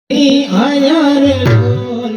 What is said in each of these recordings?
આયા રે ઢોલ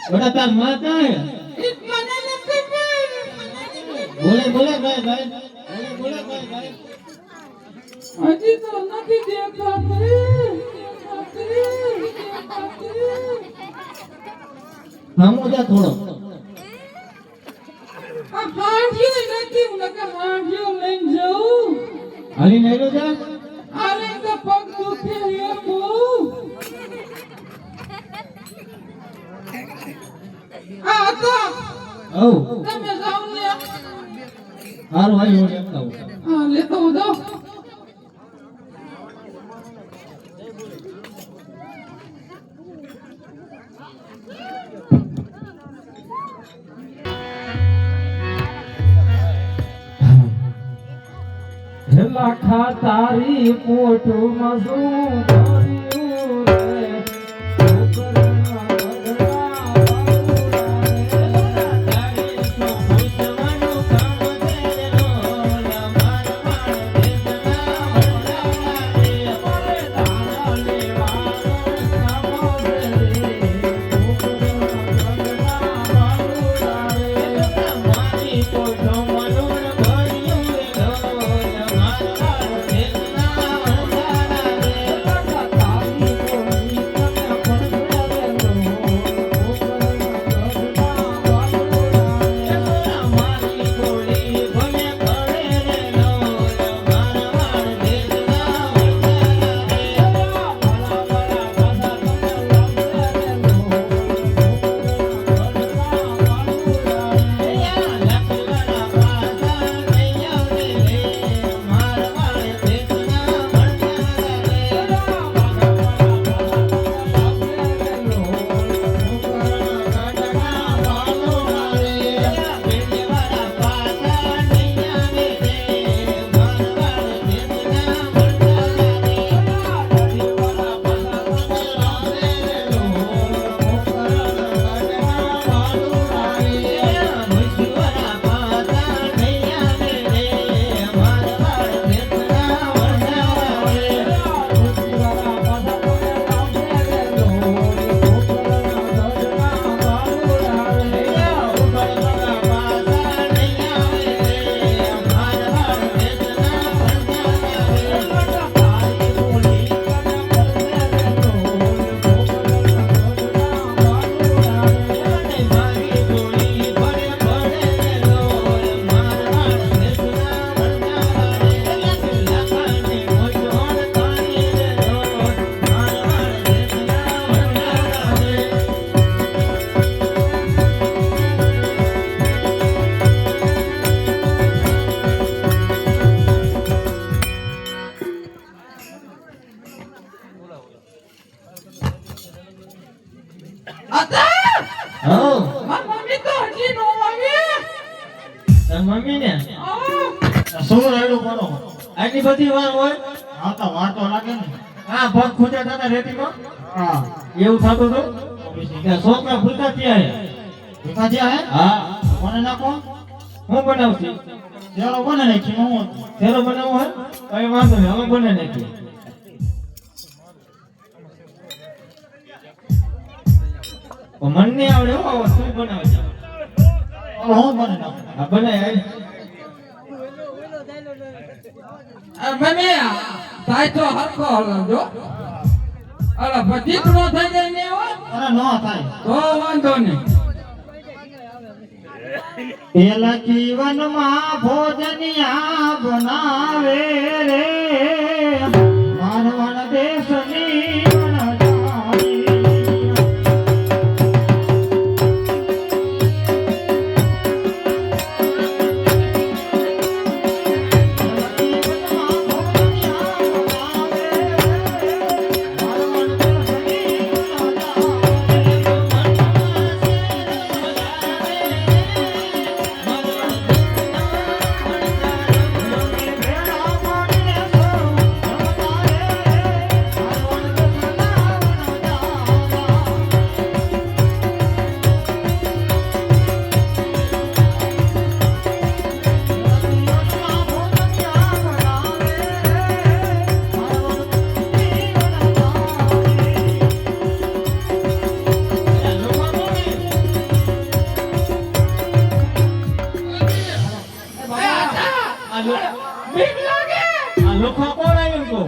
बड़ा तार माता है बोले बोले भाई भाई बोले बोले भाई भाई अजी तो नहीं देखा हम उधर थोड़ो हांडियो नहीं उनका हांडियो ले जाओ हाली नहीं लो जा अरे का पग दुखे है वो आता ओ તમે જાવ ને हार भाई हो जाता हूँ हां लेता हूं दो लाखा तारी पोटू मजू आता हो मम्मी तो हजी नो આવી તાર મમ્મી ને શું રાયડું કરો આટલી બધી વાર હોય હા તો વાર તો લાગે ને હા પગ ખૂંચા થતા રેતીમાં હા એવું થતું હતું કે છોકરા ભૂલતા ત્યાં ભૂખા થયા હે હા કોને નાખો હું બનાવતી ચાલો બને નાખી હું તેરો બનાવો હે કઈ વાંધો નહીં અમે બને નાખીએ મન નહીં આવડે હો વસ્તુ બનાવે છે હું બને નાખું આ બનાય મમ્મી તાઈ તો હરખો હલજો અલા પછી નો થઈ જાય ને હો અરે ન થાય તો વાંધો નહીં પેલા જીવનમાં ભોજનિયા બનાવે રે મારવાડ દેશની વણજારી. બીક લાગે. આ લોખા કોણ આવ્યું તો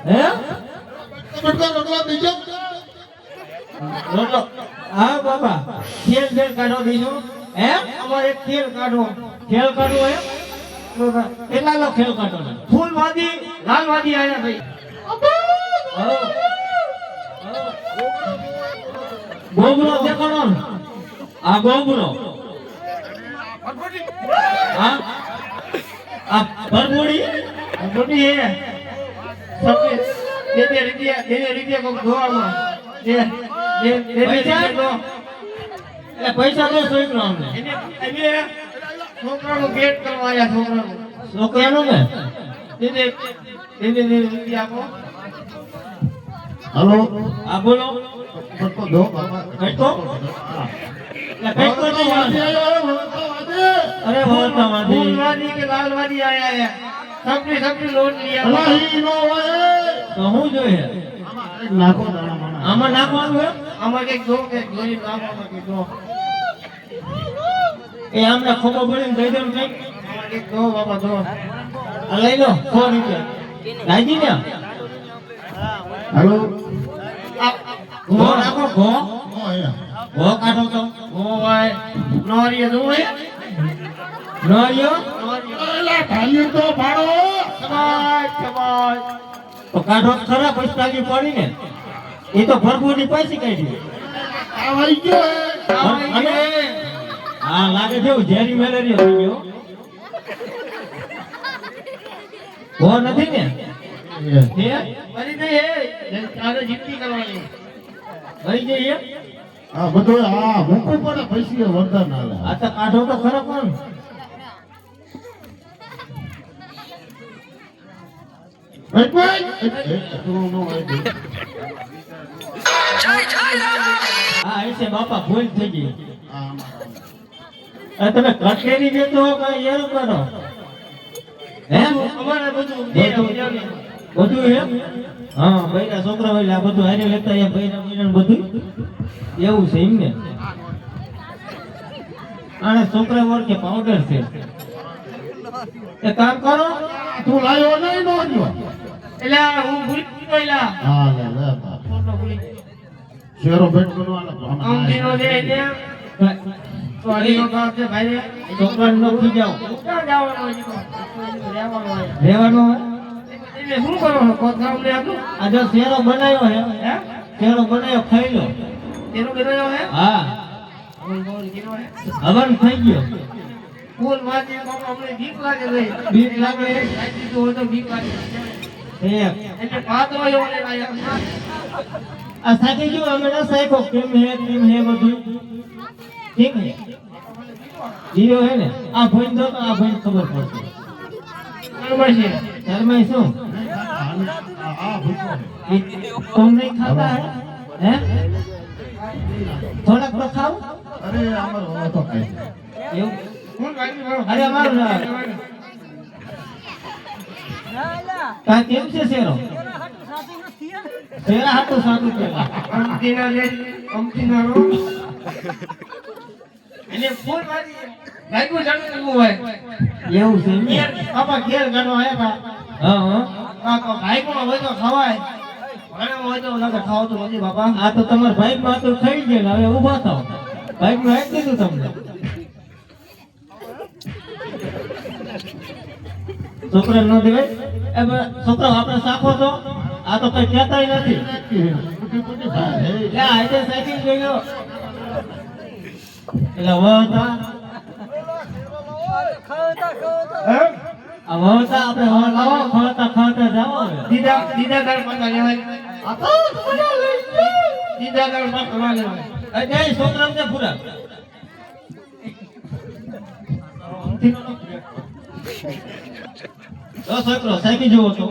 હે રોટલો હા બાબા ખેલ ખેલ કાઢો બીજું હે અમારે એક ખેલ કાઢો હે કેટલા લો ખેલ કાઢો ને ફૂલવાદી લાલવાદી આયા ભાઈ. ગોબરો દેખાડો ને આ ગોબરો હા આ ભરબોડી મોટી હે સબકે દેવે રીતે કોક ધોવામાં દે પૈસા? દો એટલે પૈસા દો છોકરો અમને એને છોકરાનું ગેટ કરવા આયા છોકરાનું છોકરાનું ને દેવે રૂપિયા આપો. હલો આ બોલો બટકો દો બાબા કઈકો એટલે કઈકો તો વાંધો. અરે બોલતા વાંધી ફૂલવાદી કે લાલવાદી આયા સબની લોન લીયા. અલાહી નો હોય તો હું જોઈએ નાખો દાણા માણા આમાં નાખવાનું હે આમાં કઈક દો કે જોઈ નાખવામાં કે દો એ આમને ખોબો ભરીને દઈ દેવું કઈક આમાં કઈક દો બાબા દો. આ લઈ લો 100 રૂપિયા રાજી ને હલો ઘો નાખો ઘો નો આયા ઘો કાઢો તો ઓ ભાઈ નોરીએ દો હે નળિયો એલા ઢાલ્યું તો ભાડો કમાય તો કાઢો તો ખરા પૈસા પડી ને એ તો ભરપૂરની પૈસી કાઢી આવાઈ ગયો અને હા લાગે છે એવું ઝેરી મેલેરિયા થઈ ગયો ઘો નથી ને હે હે મરી ગઈ હે આગળ જિંદગી કરવાની. મરી જઈએ આ બધો આ મૂકવું પડે પૈસી વરદાન આલે આ તો કાઢો તો ખરો કોણ હા એસે બાપા ભૂલ થઈ ગઈ આ તમે કટલેરી દેતો હો કે એરું કરો હે અમારે બધું દે બધું બધું એમ હા બૈરા છોકરા હોય આ બધું હારે લેતા એમ બૈરા બધું એવું છે એમ ને આને છોકરા વર કે પાવડર છે એ કામ કરો તું લાયો નહીં નો જો એટલે હું ભૂલી ગયેલા હા લે લે ફોટો ભૂલી શેરો ભેટ કરવાના અમદીનો દે દે તો આનો કામ છે ભાઈ છોકરાને નો ખીજાવ ક્યાં જવાનું હોય તો રહેવાનું હોય. રહેવાનું એટલે શું કરવાનું કોથરામ લે આટલું આ જો શેરો બનાવ્યો હે હે શેરો બનાવ્યો ખાઈ લો તેનું બનાવ્યો હે હા બોલ બોલ કેનો હે હવન થઈ ગયો ફૂલ વાજી બાપા અમને બીક લાગે છે બીક લાગે? સાચી તો હોય તો બીક લાગે એક એટલે પાત્રો એવો લે આયા આ સાચી જો અમે ના સાયકો કેમ હે બધું ઠીક હે જીરો હે ને આ ભઈન દો તો આ ભઈન ખબર પડશે બરોબર છે શર્માઈ શું આ ભૂકો तुम नहीं खाता है हैं थोड़ा तो खाओ અરે અમાર હવે તો ખાઈ એવું ફૂલ વાજી બરો અરે અમારું ના કા કેમ છે શેરો શેરા હાટું સાદું કેલા અમતીના લે અમતીના રો એટલે ફૂલ વાજી લાગ્યું જણવું હોય એવું છે એમ ને? બાપા ઘેર ગાનો હે બા હા હા બાપા ભાઈ કોણ હોય તો ખવાય ઘણા હોય તો લગે ખાવ તો નથી બાપા આ તો તમારા ભાઈ માં તો ખાઈ ગયા ને હવે ઊભા થાવ બાઈક નું હાઈટ દીધું તમને છોકરા ન દેવાય છોકરા આપણે સાખો છો આ તો કઈ કહેતાય નથી આજે સાયકલ જોઈ એટલે વહતા આ વહતા આપણે લાવો ખવતા જાઓ દીદા તાર પાછા લેવાય આ તો મજા લઈ દીદા તાર પાછા લેવાય અજય છોકરાને પૂરા તો છોકરો સાયકલ જોવો છો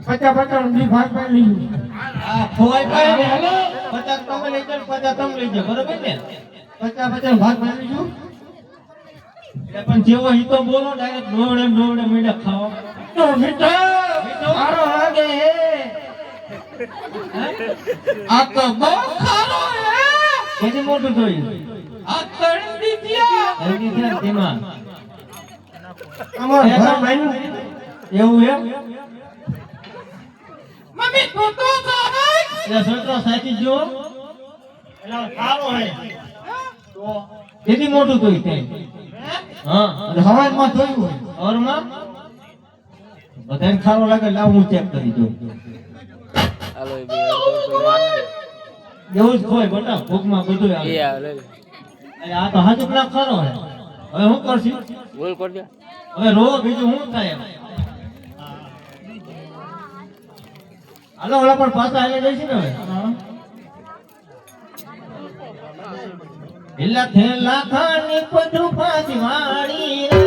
પચાસ નું ભાગ પાડી લીધું આ ખોવાય પાડે ને 50 તમે લઈ જાઓ 50 તમે લઈ જાઓ બરોબર ને 50 ભાગ પાડી લીધું એટલે પણ જેવો હિતો બોલો ડાયરેક્ટ દોડે મીડા ખાઓ તો મીઠો મારો લાગે આ તો બહુ ખારો હે કેની મોટું જોયું આ તળી દીધ્યા હલ્દી છે ને તેમાં અમાર ઘર બન્યું એવું એમ મમ્મી તું તો ખાય એટલે છોકરો સાચી જો એલા ખારો હે તો કેની મોટું જોયું તે હા અને હવાઈમાં જોયું હોય ઓરમાં બધાને ખારો લાગે લાવ હું ચેક કરી દઉં હાલો એ બે તો માન એવું જ ખોય બટા ભૂખમાં બધું આવે એ આ લે અરે આ તો હાજુ ના ખારો હે હવે હું કરશું બોલ કર દે હવે રો બીજું હું થાય એમ હાલો ઓલા પણ પાછા આવી જાય છે ને હવે એલા થેલા ખાની પધુ પાછી વાળી રે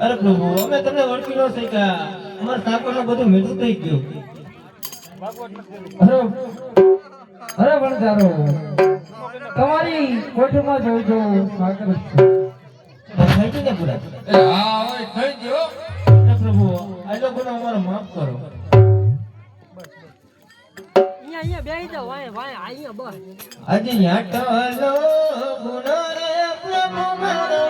અરે પ્રભુ અમે તમને ઓળખી ન શક્યા અમારા સાકોનું બધું મીઠું થઈ ગયું અરે વણઝારો તમારી કોઠીમાં જોજો સ્વાગત છે થઈ ગયું ને પૂરા હા ઓય થઈ ગયો અરે પ્રભુ આ લોકોને અમારો માફ કરો અહીંયા બેહી જાવ વાય અહીંયા બસ આજે યાટલો ગુનો રે પ્રભુ મારો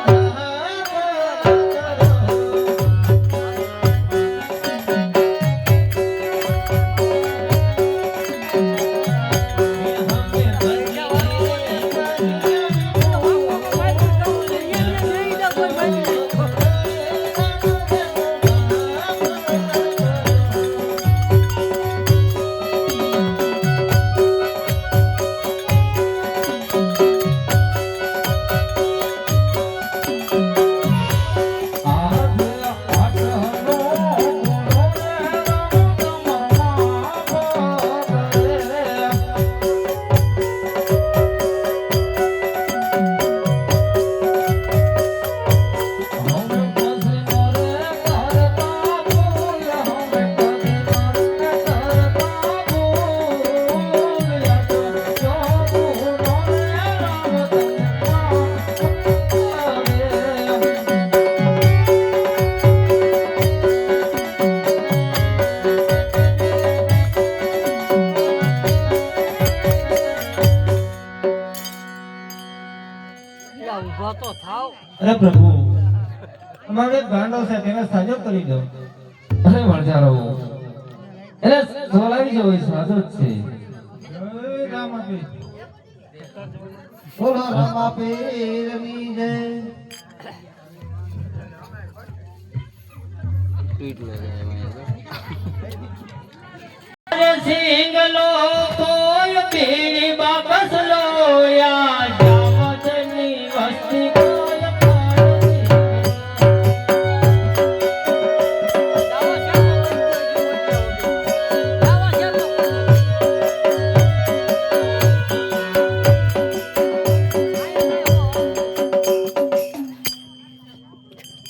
ઊભા તો થાવ અરે પ્રભુ અમારો એક ગાંડો છે તેને સાજો કરી દો. અરે વણઝારો એટલે સોલાવી જવો એ સાજો જ છે. જય રામ આપી બોલો રામા પીરની જય. ટ્વીટ લે સિંગલો તોય પીણી બાબસ લો યા જામતની વસ્તી કોય પાડતી. જાવા જાવા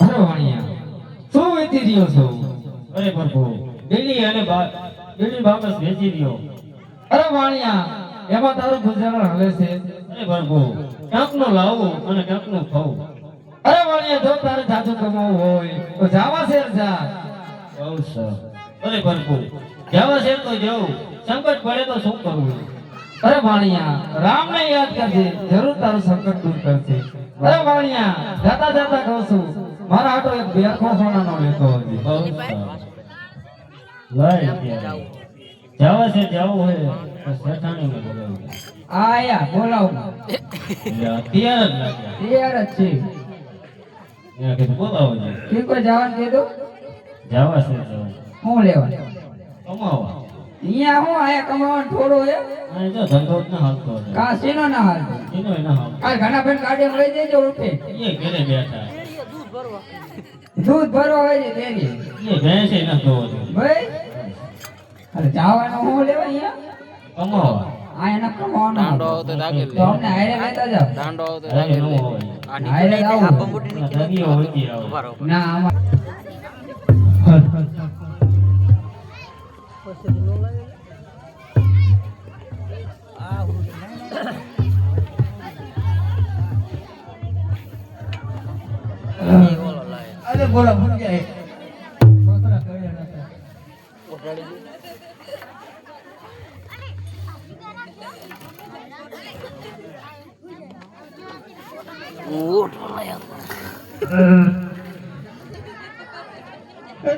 અરે વાણિયા શું વેચી રહ્યો છો? અરે પ્રભુ બીડી અને બીડી બાબસ વેચી રહ્યો. અરે વાણિયા એમાં તારું ગુજારણ હાલે છે? અરે પ્રભુ ક્યાંક નું લાવવું અને ક્યાંક નું ખાવું. અરે વાણિયા જો તારે જાજુ કમાવું હોય તો જાવા શેર જા. બહુ સર. અરે પ્રભુ જાવા શેર તો જાઉં, સંકટ પડે તો શું કરવું? અરે વાણિયા રામને યાદ કરજે, જરૂર તારું સંકટ દૂર કરશે. અરે વાણિયા જાતા જાતા કહું છું મારા હાટો એક બેરખો સોનાનો લેતો હજી. બહુ લઈ જાવા છે જાવું હોય તો શેઠાણીને બોલાવો. આયા બોલાવો એટલે અત્યારે જ લાગ્યા. તૈયાર જ છે મેં કીધું બોલાવો છે. ઠીક છે જવાનું કીધું જાવા છે જાવું. હું લેવા કમાવા. અહીંયા હું આયા કમાવાનું થોડું હે અને જો ધંધો જ ના હાલતો હતો. કાશીનો ના હાલ એનો એના હાલ. કાલ ઘણા બેન ગાડીમાં લઈ જજો ઉઠે એ ઘરે બેઠા. શેરીએ દૂધ ભરવા દૂધ ભરવા હોય છે તેરી એ ભેંસે ના ધોવો જોઈએ. ભાઈ અરે જવાનું હું લેવા અહીંયા કમાવા. આ એના કમાવાનું દાંડો આવો તો દાગી તો લે અમને હારે લેતા જાવ દાંડો આવો તો અરે દાગી નો લે હોય. આ હારે નીકળી આવો. આ બંબુટી નીકળી દરિયો હોય છે આવો. ઉભા રહો ના આમાં પછી નો લાગે આ હું બોલો લાય અરે બોલો ભૂલ જાય ઉઠાડી દે ઉઠ લાય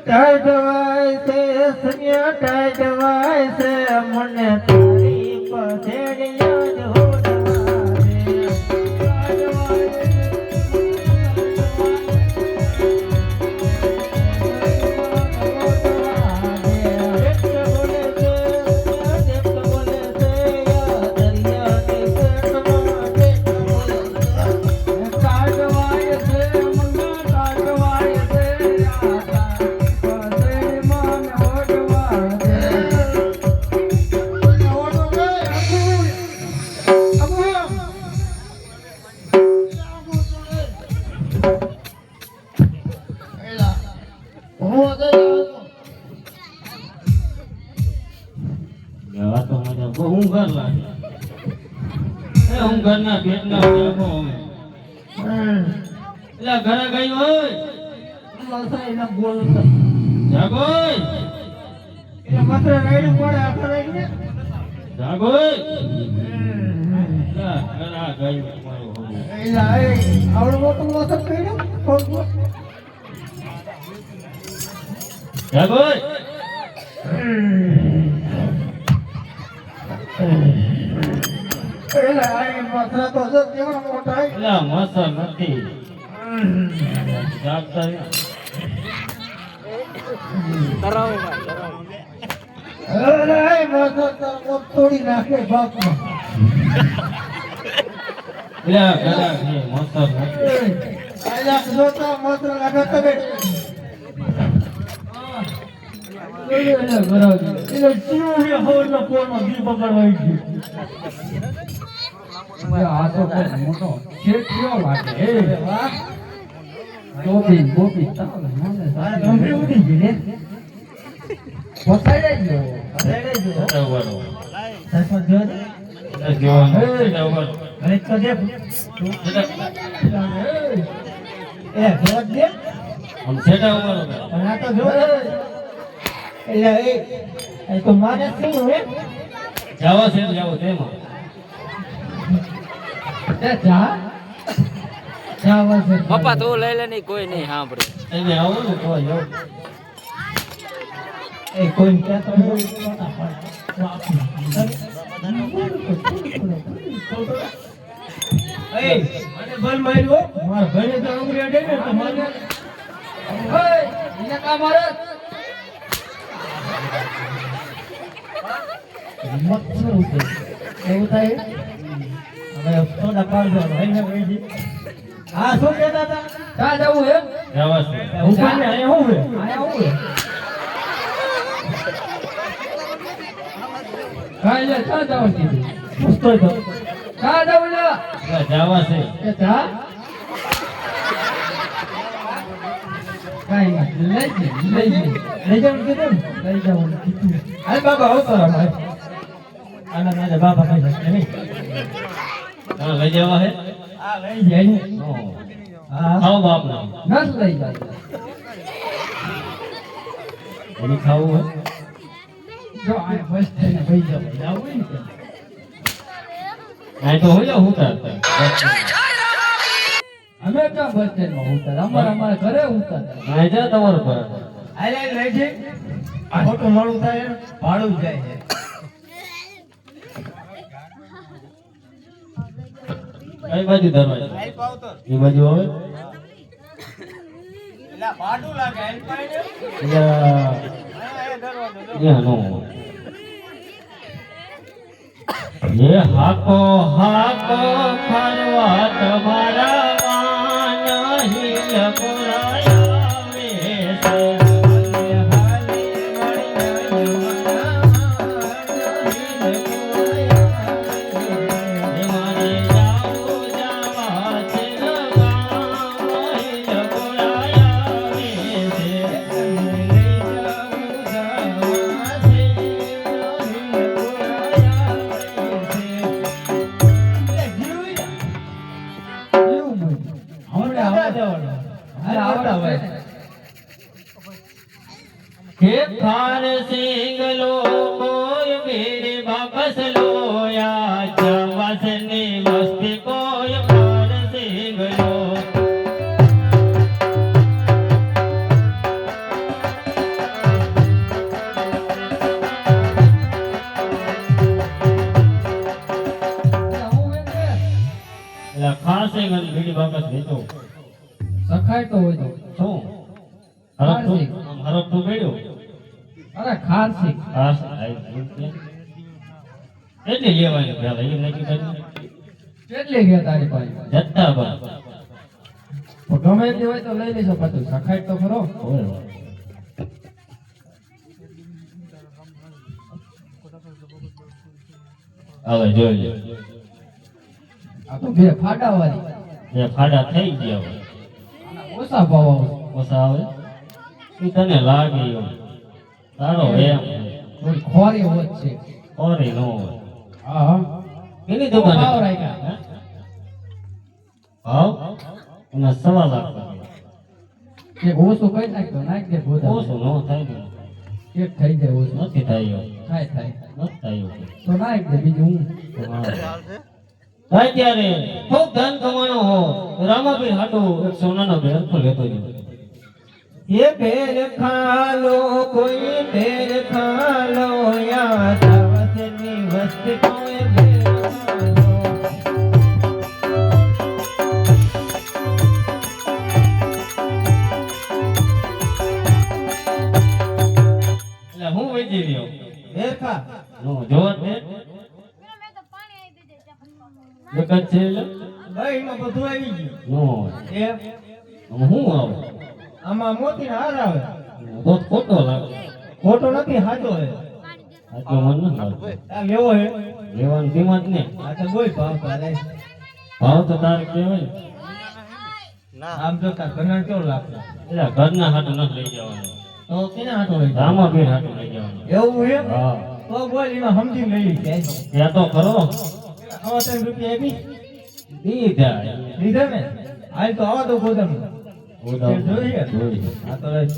ટાઈટ વાય છે સનિયા ટાઈટ વાય છે મને તારી પછેડિયા જ હું ઘર લાગે એ હું ઘરના પેટના જાગો અમે એટલે ઘરે ગઈ હોય એના બોલ જાગો એટલે માત્ર રાઈડ પડે આખા રાઈડ ને જાગો ઘરા ગઈ મારું હોવું. એલા એ આવડો મોટો મોટો કર્યો થોડું જાગો એલા એ માત્ર તો જો કેવડો મોટો આય એટલે મસ્ત નથી જાગતા રહ્યા. કરાવો ભાઈ કરાવો અરે એ માત્ર તો તોડી નાખે બાપમાં એટલે ઘરા છે મસ્ત નથી. આયા જોતો માત્ર લાગે તો બે એટલે બરાબર એટલે ચીવડે હોરનો પોરનો દી પકડવાઈ ગયો આ તો કોઈ મોટો શેઠિયો લાગે એ વાહ ટોપી ટોપી તાલે મને આ ગંભીર ઉડી ગઈ ને પસાઈ ગયો પસાઈ ગયો સેટા ઉભા રહો. સરપંચ જો એટલે જોવાનું. સેટા ઉભા રહો. અરે તો દે એ જોત દે આમ સેટા ઉભા રહો. પણ આ તો જો એટલે એ તો મારે શું હે જાવા છે તો જાવો તેમાં. એ જા ક્યાં વર્ષે પપ્પા તું લઈ લે નહીં કોઈ નહીં સાંભળે એને આવો ને તો આવો. એ કોઈ કહેતો નહીં. એ મને બલ માર્યો માર ભાઈને તો આંગળી અડે ને તો મને ઓય, એને કામ મારે. હિંમત છે ઉતે. એવું થાય? હવે સોડા પાડજો, ભાઈને કહીજી. હા, શું કહેતા હતા? ક્યાં જવું એમ? જવાશે. ઉપર ને અહીંયા હું હે આયા આવું હે? કાંઈ લે, ક્યાં જવાનું કીધું? પૂછતો હતો. ક્યાં જવું લે? જવાશે. એ જા. કાંઈ ના, લઈ જવાનું કીધું ને? લઈ જવાનું કીધું. હાલ બાબા આવતો રમાય આના મારા બાબા કઈ શકે નહીં હા, લઈ જવા હે. આ લઈ જાય ને હા ખાવ બાપના. નસ લઈ જાય. એની ખાવું હે. જો આ બસ થઈને ભઈ જાવ. જાવું ને કે. આ તો હોય ઉતાર. અમે ક્યાં બસ સ્ટેન્ડમાં ઉતર, અમારા ઘરે ઉતર. આ જા તમારો પર. હાલ હાલ લઈ જાય આ ખોટું મોડું થાય ને ભાડું જ જાય છે કઈ બાજુ દરવાજો? એ બાજુ આવે. ભાડું લાગે હાલ પાડે ત્યાં નો. એ હાકો હાકો ફરવા તમારા વાન હિલ પુરાયા વે સે. એવું હોય. હવે આવડા હોય. હે ખાર સિંગલો કોઈ મેરે વાપસ લોયા જવાસની મસ્તી કોઈ ખાર સિંગલો. એટલે ખાર સિંગલ બીડી વાપસ વેચો. સખાય તો હોય તો. શું હરકતું આમ હરકતું મેળ્યું. અરે ખારસી. ખાસ કેટલી લેવાની પેલા એ નક્કી કર્યું. કેટલી ગયા તારી પાસે? જથ્થા બા. તો ગમે તે હોય તો લઈ લેશો પાછું. સખાય તો ખરો. હવે જોઈ લે. આ તો બે ફાડા વાળી. બે ફાડા થઈ ગયા હવે. ઓછા ભાવ આવશે. ઓછા આવે એ તને લાગે એવું તારો એમ થોડી ખોરી હોત છે. ઓરે નો હોય. હા હા. એની ભાવ દુકાને રાખ્યા. હે? ભાવ એના 1.5 લાખ કે ઓછું કઈ નાખતો નાખ દે બોધા. ઓછું નો થાય ને. એક થઈ જાય ઓછું. નથી થાય એવું. થાય થાય. નથી થાય એવું. તો નાખ દે બીજું હું. ભાઈ ત્યારે ખૂબ ધન કમાણો હો રામાપીર હાટુ એક સોનાનો બેરખો લેતો ગયો. ये पेर खालो कोई पेर खालो या दावतनी वस्ती कोई पेर खालो એટલે હું વેચી રહ્યો. पेर खा નો જોત ને એક જ છે એટલે भाई में બધું આવી ગયું નો હોય. એ આમાં હું આવે આમાં મોતી હાર આવે તો ખોટો લાગે. ખોટો નથી સાચો હે સાચો મન ન લાગે. આ લેવો હે લેવાની કિંમત ને આ તો કોઈ ભાવ કરે ભાવ તો તારે કહેવાય. આમ જો તાર ઘરના કેવો લાગશે એટલે ઘરના હાટુ નથી લઈ જવાનું. તો કેના હાટો લઈ જાવ? રામાપીર હાટુ લઈ જવાનું. એવું હે હા તો બોલ એમાં સમજી લઈ જાય ત્યાં તો ખરો. 3 રૂપિયા આપી દીધા લીધા ને હાલ તો આવા તો ગોદામ ઉડાવ જોઈએ? જોઈએ. આ તો લઈ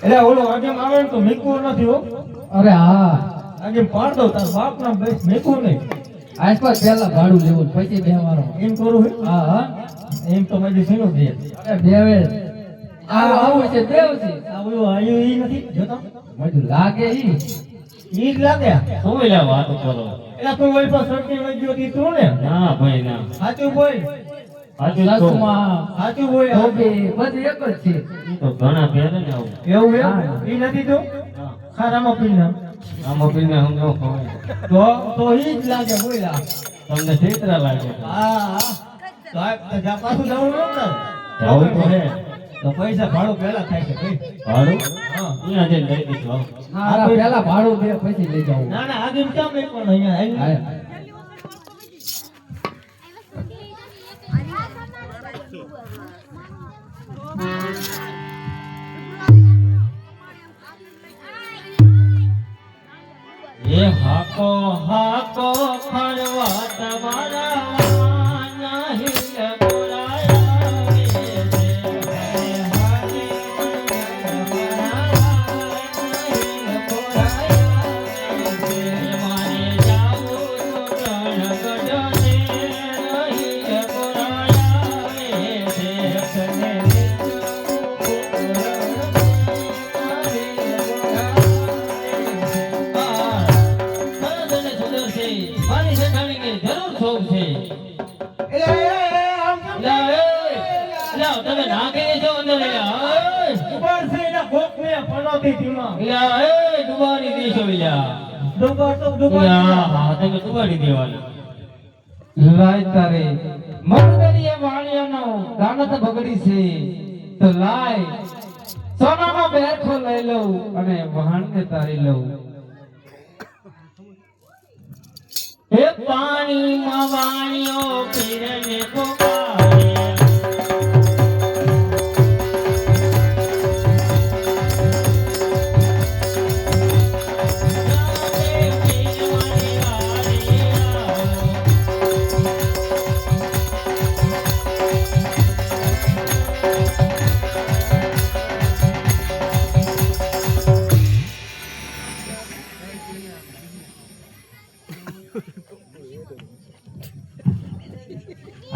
એટલે ઓલો આગેમ આવે ને તો મીકવું નથી હો. અરે હા આગેમ પાડ દો તાર બાપ ના બેસ મીકવું નહીં. આસપાસ પહેલા ભાડું લેવું પછી બેવાનો. એમ કરું હે? હા હા એમ તો મજે શીનું દે. અરે બેવે આવું છે દેવ છે આ ઓલું આયુ ઈ નથી જોતો. મજુ લાગે ઈ ઈ જ લાગે. શું એલા વાત કરો? એટલે તું ઓલી પર સટકી વઈ ગયો તી તું ને. ના ભાઈ ના. સાચું બોલ. સાચું જ કહું. સસમા સાચું બોલ. ટોપી બધું એક જ છે. ઈ તો ઘણા પહેરે ને આવું. એવું એમ? હા. ઈ નથી તું? હા. ખારામાં પી નાખ. આમાં પીને સમજો ખવાય. તો ઈ જ લાગે બોલા. તમને ચિત્રા લાગે. હા હા. તો આ જા પાછું જવું ન તારે. જાવું તો હે. તો પૈસા ભાડું પહેલા થાય છે ભાઈ. ભાડું? હા. અહીંયા જઈને લઈ દીધું આવું. હા પહેલા ભાડું દે પછી લઈ જાવ. ના ના આગળ કેમ નહીં પણ અહીંયા આવી. એ હાકો હાકો ખરવા તમારા વાના હિલ બોલાયા રે હે હાને તમારા વાના હિલ બોલાયા રે મારે જાવું તો ગણગડને હિલ બોલાયા રે કને મારી શેઠાણી કે જરૂર શોખ છે. આમ કેમ? લાવ તમે ના કહી છો અંદર ઉભા છે એના કોકને પનોતી ધીમા. ડુબાડી દેશો ડુબાડ તો ડુબાડ. હા તમે ડુબાડી દેવાના. લાય તારે મગદરીએ વાણિયાનો દાનત બગડી છે તો લાય સોનાનો બેરખો લઈ લઉં અને વહાણને તારી લઉં. હે પાણીમાં વાણિયો પીરને પોકારે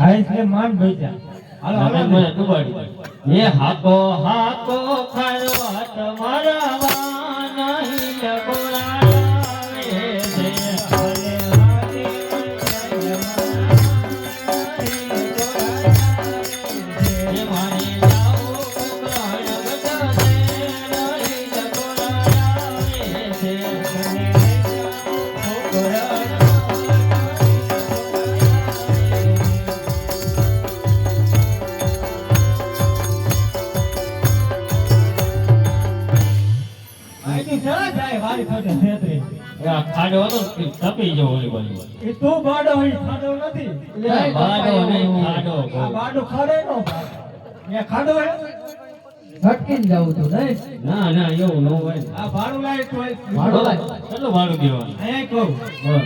આ એટલે માન ભઈજા. હાલો મને હાલો. મને ડુબાડી. એ હાકો હાકો ખરવા તમારા વાના હિલ બોલાયા રે હે હાલે હાલે હે મારે જાવું ગણગડને હિલ બોલાયા રે આઈથી ચલા જાય વારી ફાટે છેતરી. આ ખાડો હતો ને, તપી ગયો ઓલી બાજુ. એ તું બાડો હોય ખાડો નથી. એટલે બાડો નહીં, ખાડો આ કહું. બાડો ખાડે નો. એ ખાડો હે. ભટકીને જાવું તું નહીં ના ના એવું ન હોય. આ ભાડું લાય તો હોય. ભાડું લાય. કેટલું ભાડું દેવાનું? અહીંયા કહું. બોલ.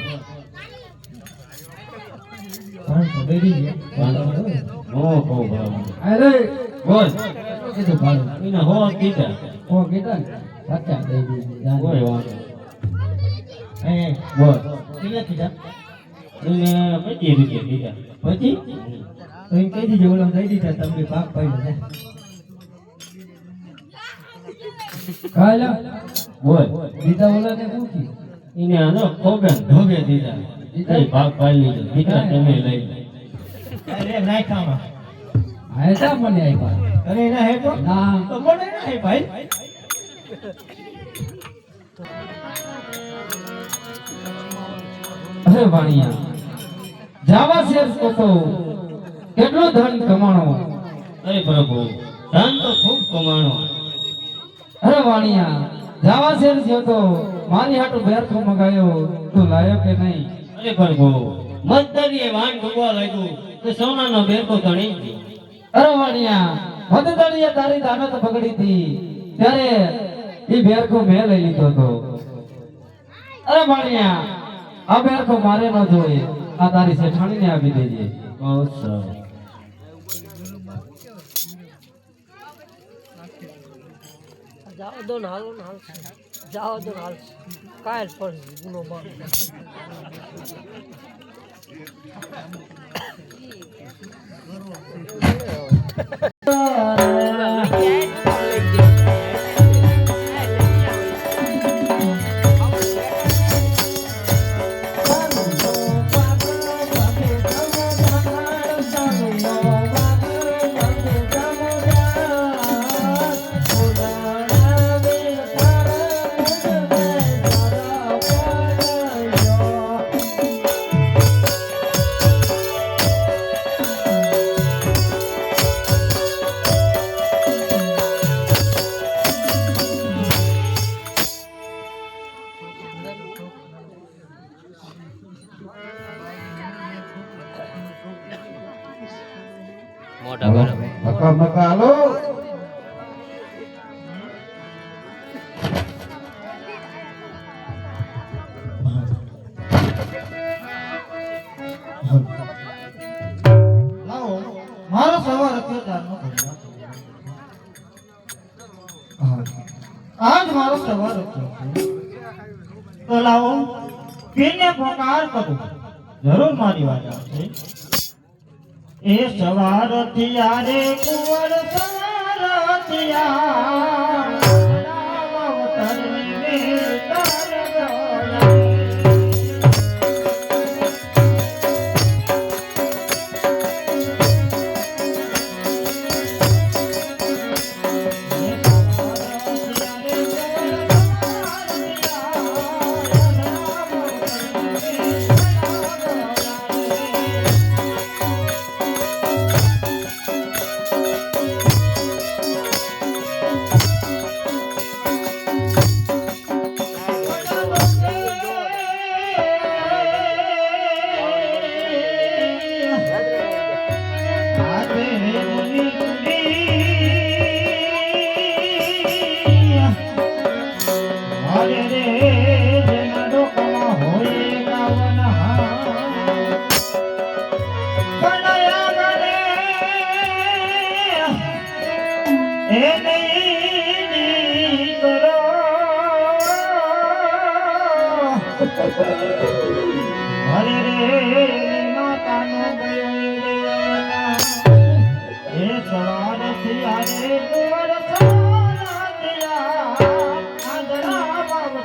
પણ તો બેરી ગયા. ઓ કહું ભાડું. અરે બોલ. કીધું ભાડું એને હો કીધા. ઓ કીધા ને સાચા દઈ દીધું કોઈ વાંધો. અહીંયા બોલ. કેટલા કીધા? એને 25 રૂપિયા દીધા. પછી તો એમ કહી દીધું ઓલા દઈ દીધા તમને પાક પાડ્યો છે. કાલા બોલ. દીધા ઓલા ને પૂછી એને આનો ખોબે ઢોગે દીધા. કઈ ભાગ પાડી લીધો. દીકરા તમે લઈ લો. અરે નાય ખાવા. હા તા મને આપ્યા અરે ના હે તો ના તો મને ના હે ભાઈ. અરે વાણિયા જાવા શેર તો કેટલો ધન કમાણો. અરે પ્રભુ ધન તો ખૂબ કમાણો. અરે વાણિયા જાવા શેર તો મારી હાટુ બેરખો મગાયો તું લાયો કે નહીં. અરે પ્રભુ મતદરીએ વાન ડૂબવા લાગ્યું તો સોનાનો બેરકો ધણી ગયો. અરે વાણિયા મદદડીએ તારી દાનત પકડી હતી ત્યારે એ બેરખો મેં લઈ લીધો હતો. અરે વાણિયા આ બેરખો મારે ન જોઈએ આ તારી શેઠાણીને આપી દેજે. બહુ સારું. જાઓ દો ને હાલો ને હાલ જાઓ દો ને હાલ કાલ પણ ગુનો બાર મોટા બરાબર મકા મકા હાલો લાવો મારો સવાર અત્યારનો આજ મારો સવાર હતો તો લાવો પીને પોકાર કરું જરૂર મારી વાત આવશે એ સવાર થિયારે કુંવર સવાર થિયા હરે રે માતાનો ગયો એ સવાર થિયારે કુંવર સવાર થિયા આંધળા બાપ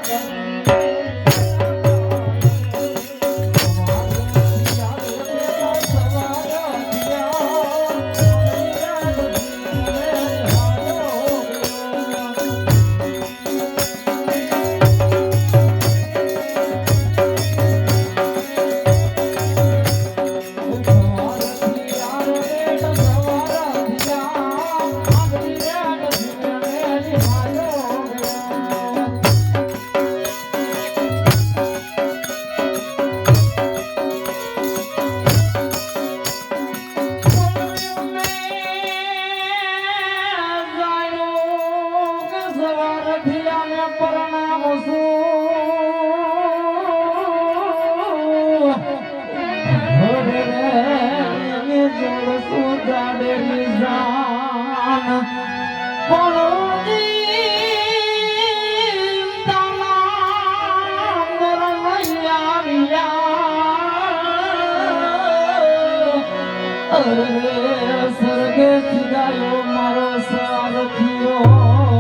સરગે સિગાયો મારો સારથીયો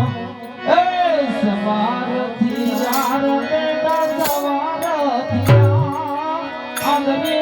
એ સવારથી યાર બેટા સવારથી આંગળી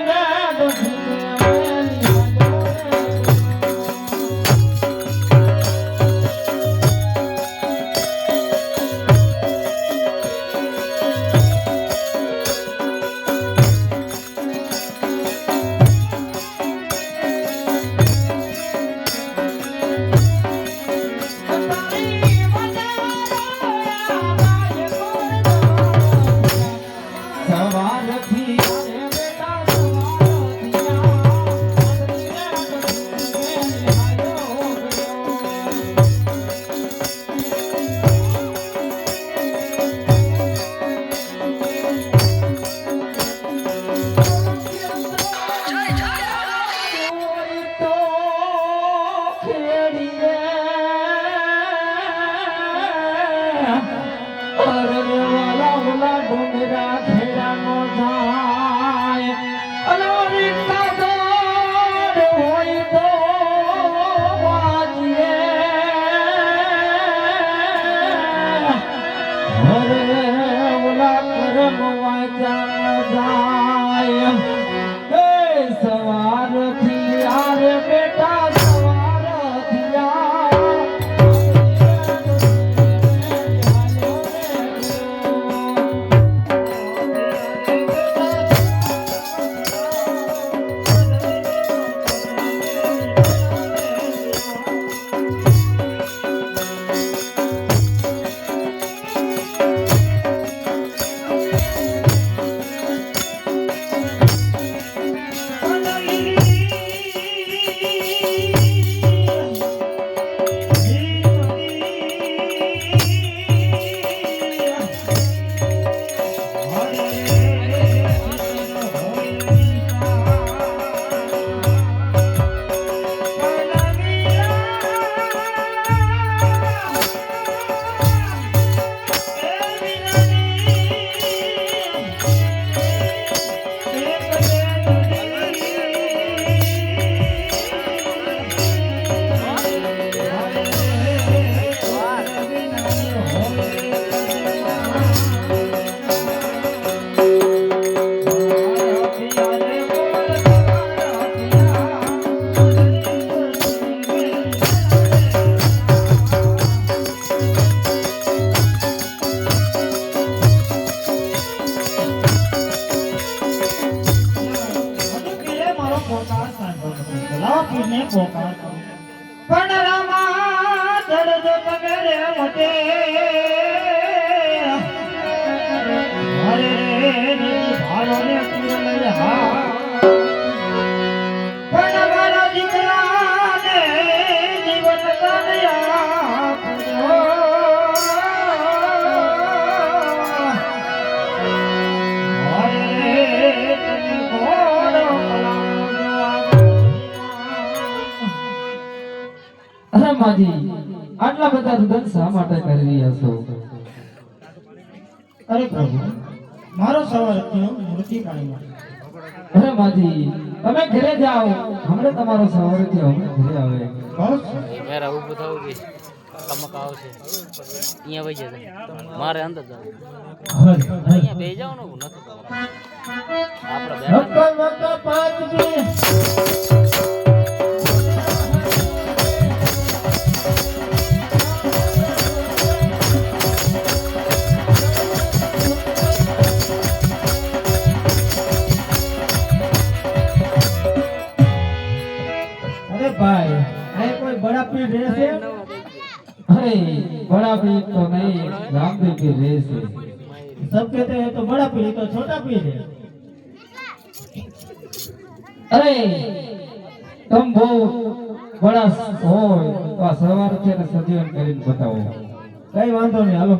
પીરને પોકાર કરું પણ રામા ચડજો તમે રે મતે હરે નથી ભાલો ને પીર લઈ હા પણ મારા દીકરાને જીવન દાનયા પૂજો. હરે તને ઘોડો અરે માજી આટલા બધા રુદન શા માટે કરી રહ્યા છો? અરે પ્રભુ મારો સવાલ થયો મૃત્યુ પાણીમાં અરે માજી તમે ઘરે જાઓ, હમણાં તમારો સવાર થયો, હમણાં ઘરે આવે. બસ મેરા ઊભું થવું કે કમક આવશે અહીંયા વહી જશે મારે અંદર જવું અહીંયા બે જાવ ને નથી આપણે બેઠા નક્કા પાંચ બે अरे भाई अरे कोई बड़ा पीर रहते अरे बड़ा पीर तो नहीं, रामदेव की रेस है. सब कहते हैं तो बड़ा पीर तो छोटा पीर है अरे तुम वो बड़ा हो तो आ सवार છે ને સજીવન કરીને બતાવો. कई वांधो नहीं हालो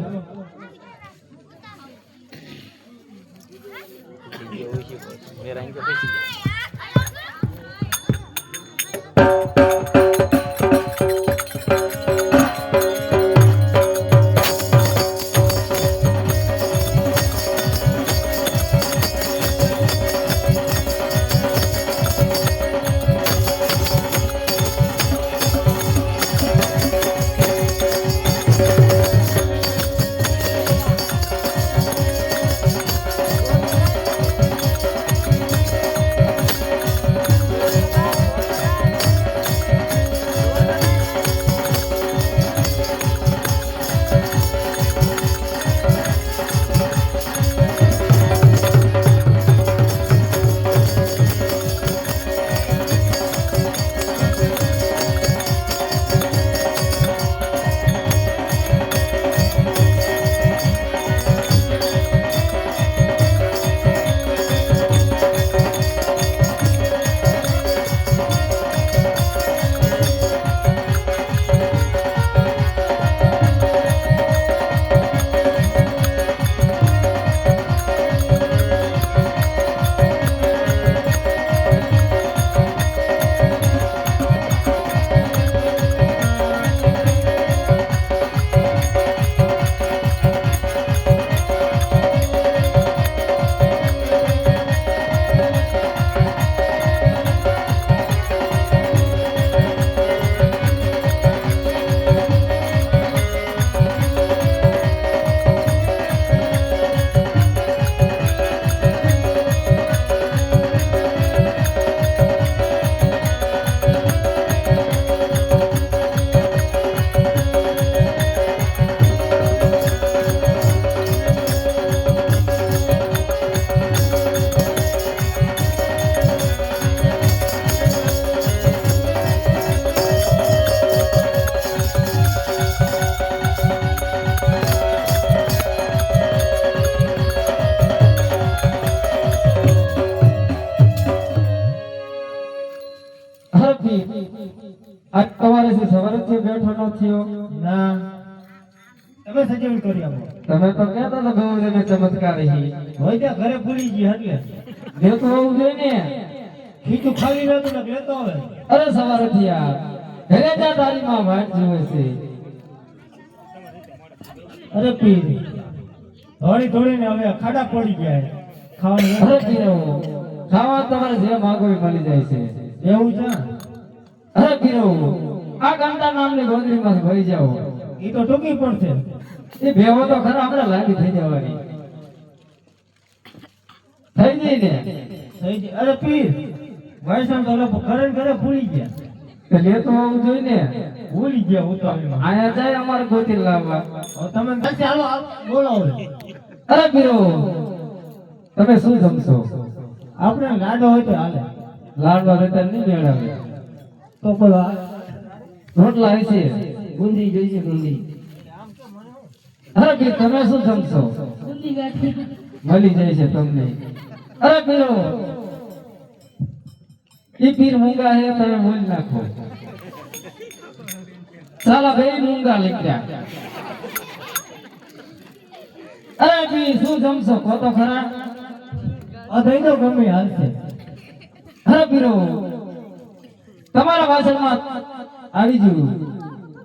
મેરા અહીં બેસી જાય આજ તમારે જે સવારથી બેઠો ન થયો? ના તમે સજીવન કરી આપો તમે તો કહેતા હતા ગૌરીને ચમત્કાર હી. હોય ત્યાં ઘરે ભૂલી ગઈ એટલે લેતો હોવું જોઈએ ને. ખીચું ખાલી નતું ને લેતો હવે અરે સવારથી આ ઘરે જા, તારી માં વાટ જોવે છે. અરે પીર ધોળી ધોળીને હવે ખાડા પડી ગયા ખાવાની અરે પીરો ખાવા તમારે જે માંગો એ મળી જાય છે. એવું છે અરે પીરો આ ગામડા નામની ગોદડીમાં ભરી જાઓ. એ તો ટૂંકી પડશે એ ભેવો તો ખરા હમણાં લાગી થઈ જવાની થઈ ગઈ ને. થઈ ગઈ. અરે પીર વૈષ્ણવ તો લોકો ઘરે ને ઘરે ભૂલી ગયા તો લેતો હોવું જોઈએ ને. ભૂલી ગયા ઉતાવળમાં આયા જાય અમારે ગોતી લાવવા. હવે તમે ચાલો બોલાવો અરે પીરો તમે શું જમશો? આપણે લાડો હોય તો હાલે લાડવા રહેતા નહીં મેળાવે. તો પેલા રોટલા હશે. બુંદી જોઈશે બુંદી અરે પીર તમે શું જમશો? બુંદી ગાંઠી મળી જાય છે તમને. અરે પીરો ઈ પીર મૂંગા હે તમે બોલ નાખો. સાલા બે મૂંગા લીધા. અરે પીર શું જમશો કહો તો ખરા. આ દઈ દો ગમે હાલશે. અરે પીરો તમારા વાસણમાં આવી ગયું.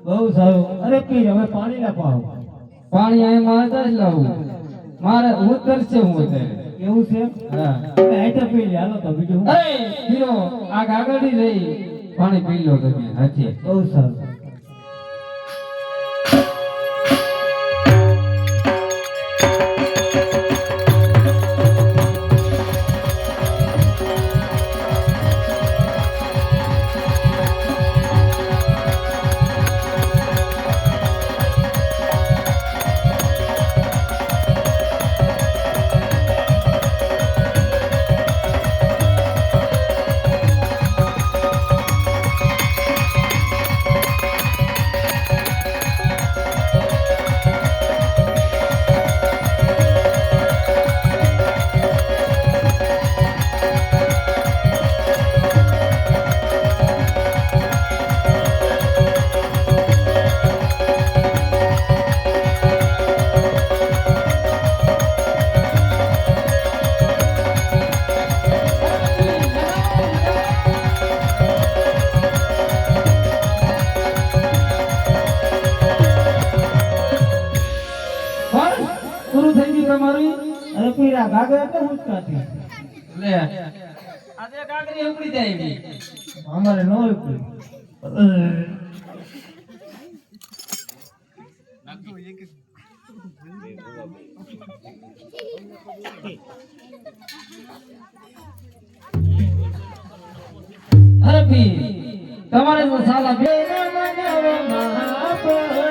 બહુ સારું. અરે પીર હવે પાણી ના પાવ. પાણી અહીં મારે જ લાવું. મારે ઉતરશે હું અત્યારે. એવું છે? હા. તમે આઈટમ પી લે હાલો તો બીજું હું. અરે પીરો આ ગાગડી રહી પાણી પી લો તમે. હાથી બહુ સારું. પૂરું થઈ ગયું તમારું. અરે પીર આ ગાગર એટલે હું જ કાઢી. લે આજે ગાગરી ઉપડી જાય એવી. અમારે નો પીર. અરે પીર તમારે તો સાલા બે મનાવવા મહાપ્રભુ.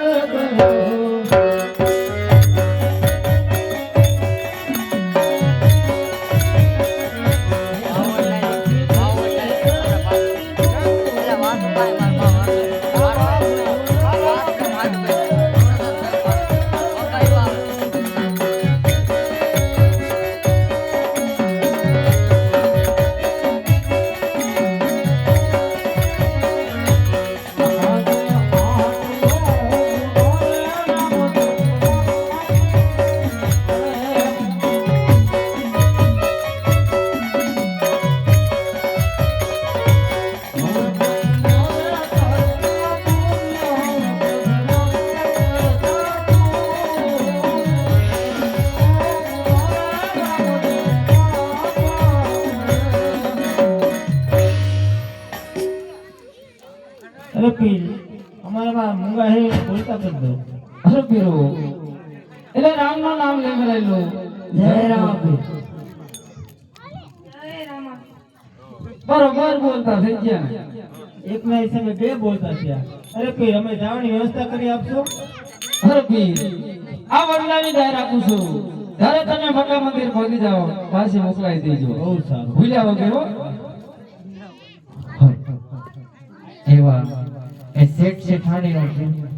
અરે પીર અમારા માં મૂંગા હે બોલતા કરી દો. અરે પીરો એટલે રામ નું નામ લેવડાયેલું. જય રામ પીર. બરોબર બોલતા થઈ ગયા ને. એક ના હિસાબે બે બોલતા થયા. અરે પીર અમે જવાની વ્યવસ્થા કરી આપશો? અરે પીર આ વડલાની દાય રાખું છું. જ્યારે તમે મક્કા મંદિર પહોંચી જાઓ પાછી મોકલાઈ દેજો. બહુ સારું. ભૂલ્યા વગર હો. એવા એ શેઠ શેઠાણીનો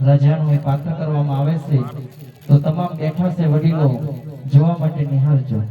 રાજાનું એ પાત્ર કરવામાં આવે છે તો તમામ બેઠા છે વડીલો જોવા માટે નિહાળજો.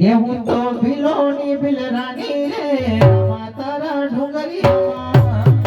એ હું તો ભીલોની ભીલરાની રે માતારા ઢોંગરિયામાં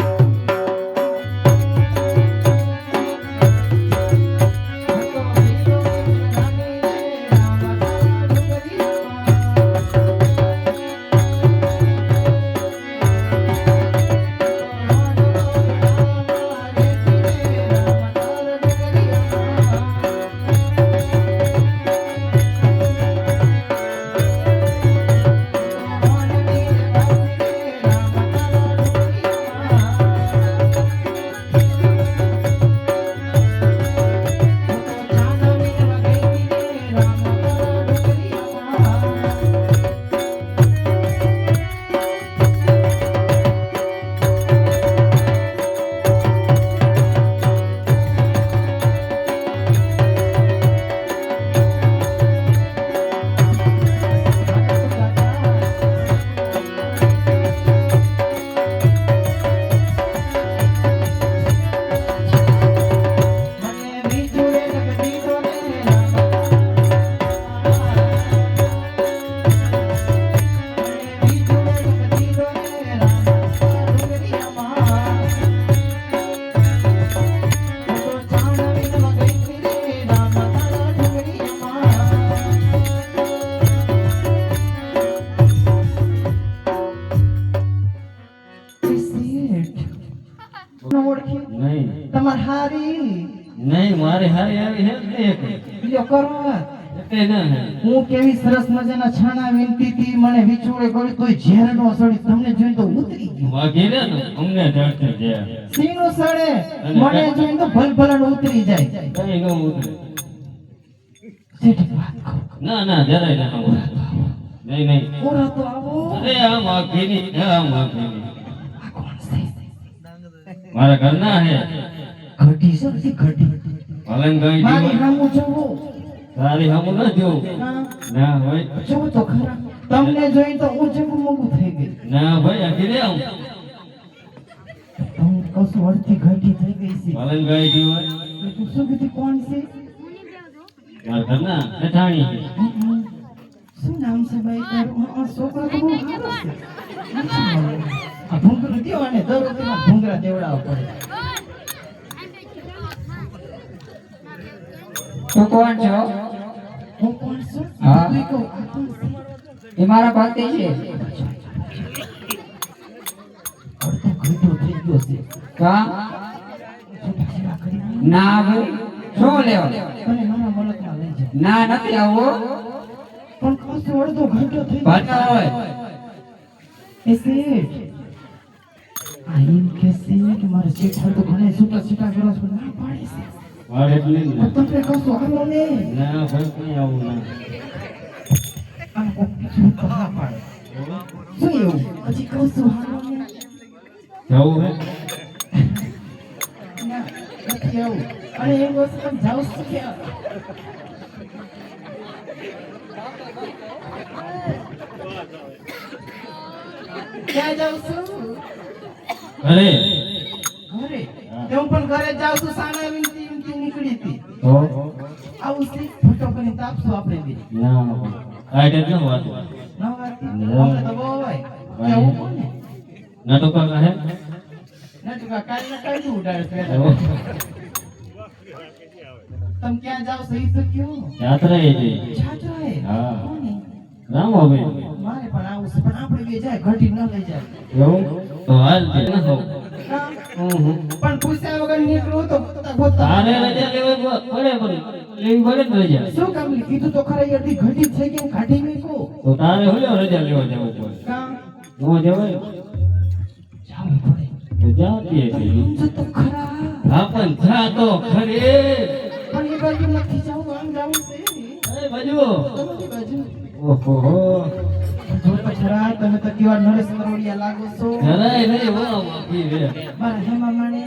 નહીં તમાર હારી નહીં મારે હારી આવી હે ને એક બીજો કરો વાત. એટલે ના હે હું કેવી સરસ મજાના છાના વીનતી હતી મને વિછોડે કરી તોય ઝેર નો સડી તમને જોઈને તો ઉતરી ગયો વાગી રે ને અમને ડરતે ગયા સીનો સડે મને જોઈને તો ભલભલન ઉતરી જાય કઈ નો ઉતરે શેઠ વાત કહો ના ના જરાય ના આવું નહીં નહીં ઓરા તો આવો અરે આ માગીની આ માગીની આ કોણ છે મારા ઘરના હે ઘટી છે ઘટી પાલન ગઈ મારી હામું જોવો તારી હમ ન જો ના ભાઈ જોવો તો ખરા તમને જોઈને તો હું જેવું મોગું થઈ ગઈ ના ભાઈ આખી રે આવું તમને કશું અડધી ઘટી થઈ ગઈ છે પાલન ગઈ જો તું શું કીધી કોણ છે મારા ઘરના કઠાણી છે શું નામ છે ભાઈ તારું આ છોકરો તો બહુ સારો છે આ ભૂંગળું દ્યો અને દરરોજ એના ભૂંગળા દેવડાવવા પડે તું કોણ છો હું કોણ છું હા. તું કહું આ કોણ છે એ મારા ભક્તિ છે અડધો ઘંટો થઈ ગયો છે કા છૂટા છેડા કરી ના ભાઈ શું લેવા મને મારા મલકમાં લઈ જાઓ ના નથી આવો પણ કશું અડધો ઘંટો થઈ ગયો ભણતા હોય એ શેઠ આ એમ કે શેઠ મારે શેઠ હાલ તો ઘણા છૂટા છેડા કરો છો ના પાડે છે મારે એટલે જ પણ તમને કશું હાલો ને ના ભાઈ કઈ આવું ના આમ કોક બીજું તો હા પાડે શું એવું પછી કશું હાલો ને જવું હે ના નથી આવું અને એમ વસ્તુ પણ જાવ શું ક્યાં ક્યાં જાઉં છું અરે ઘરે તો હું પણ ઘરે જાઉં છું સાના વિનતી વિનતી નીકળી હતી તો આવું છે ફોટો કરીને તાપશું આપણે બે ના આ ટેન્શન વાત ના વાત અમને તો બહુ હોય કેવું કોને ના તો કા હે ના તો કાલ ના કાલ ઉડાડે છે તમે ક્યાં જાવ સહી તો કયો યાત્રા એ છે છાત્રા હે હા. કોને રામ હવે મારે પણ આવું છે પણ આપણે બે જાય ઘટી ન લઈ જાય એવું તો હાલ તે ન હો ના, હમ પણ પૂછ્યા વગર નીકળું તો ગોતા તારે રજા લેવા પડે પડે લેવી પડે ને રજા શું કામ લી? કીધું તો ખરા એ અડધી ઘટી થઈ ગઈ ને કાઢી મેકો તો તારે હું રજા લેવા જવું પડે કામ નો જવાય જાવું પડે તો જાતી હશે સમજો તો ખરા હા પણ જા તો ખરે પણ એ બાજુ નથી જાવું આમ જાવું છે અરે બાજુ તમારી બાજુ ઓહો જો તો ખરા તમે તો કેવા નરેશ કરોડિયા લાગો છો જરાય નહીં વાહ માફી રે મારા હેમા માણે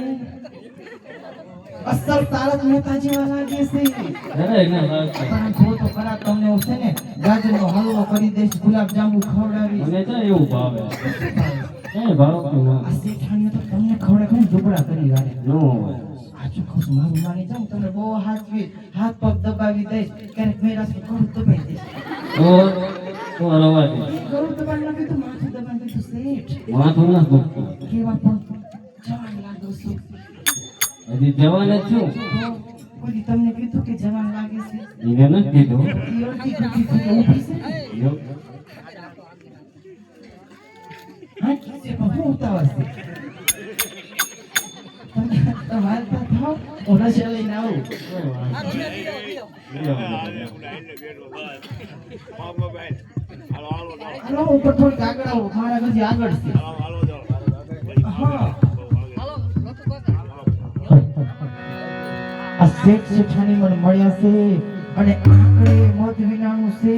અસલ તારક મહેતા જેવા લાગે છે જરાય ના લાગતો પણ જો તો ખરા તમને એવું છે ને ગાજરનો હલવો કરી દઈશ ગુલાબ જાંબુ ખવડાવી મને તો એવું ભાવે કઈ ભાવતું આ શેઠાણીઓ તો તમને ખવડે ખરી ઝૂંપડા કરી વાળે નો હોય સાચું કહું છું મારું માની જાઉં તમને બહુ હાથ પગ દબાવી દઈશ ક્યારેક મેરા કરું દબાઈ દઈશ તો તો રવા દે ગરુડ દબાણ લાગે તો માથું દબાણ દે તો શેઠ માથું ના દુખતું કેવા પણ જવાન લાગો છો હજી જવાન જ છું તો કોઈ તમને કીધું કે જવાન લાગે છે એને નથી કીધું ઈ અડધી દુખી થઈ ઊભી છે એવું. હા ઠીક છે પણ હું ઉતાવળ છે તમારે તો થાવ ઓલા છે લઈને આવું હાલો ઉપર થોડીક આગળ આવો મારા ઘરથી આગળ છે હા આ શેઠ શેઠાણી મને મળ્યા છે અને આંકડે મત વિનાનું છે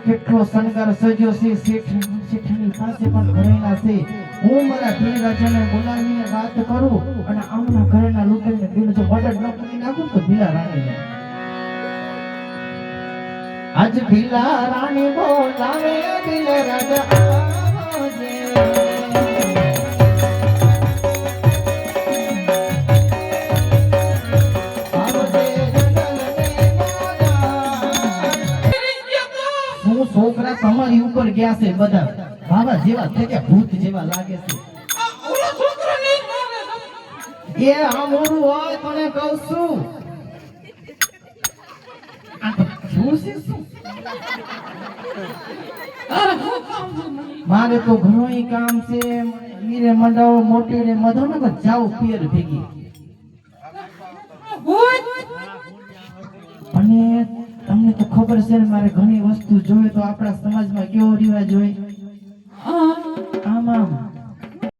કેટલો શણગાર સજ્યો છે શેઠ શેઠાણી પાસે પણ ઘરેણા છે હું મારા ભીલ રાજાને બોલાવીને વાત કરું અને આમના ઘરેણા લૂંટીને ભીલ જો મદદ ન કરી નાખું તો ભીલા રાણીને આજ ભીલા રાણી બોલાવે ભીલ રાજા આવજે હું છોકરા તમારી ઉપર ગયા છે બધા બાબા જેવા થઈ ગયા ભૂત જેવા લાગે છે એ આ મોરું હોય તને કહું છું આ તો શું છે શું? મારે તો ઘણું કામ છે મીરે મંડાવો મોટી ને મધો ને જાવ પિયર ભેગી અને તમને તો ખબર છે ને મારે ઘણી વસ્તુ જોઈએ તો આપણા સમાજમાં કેવો રિવાજ હોય આમ આમ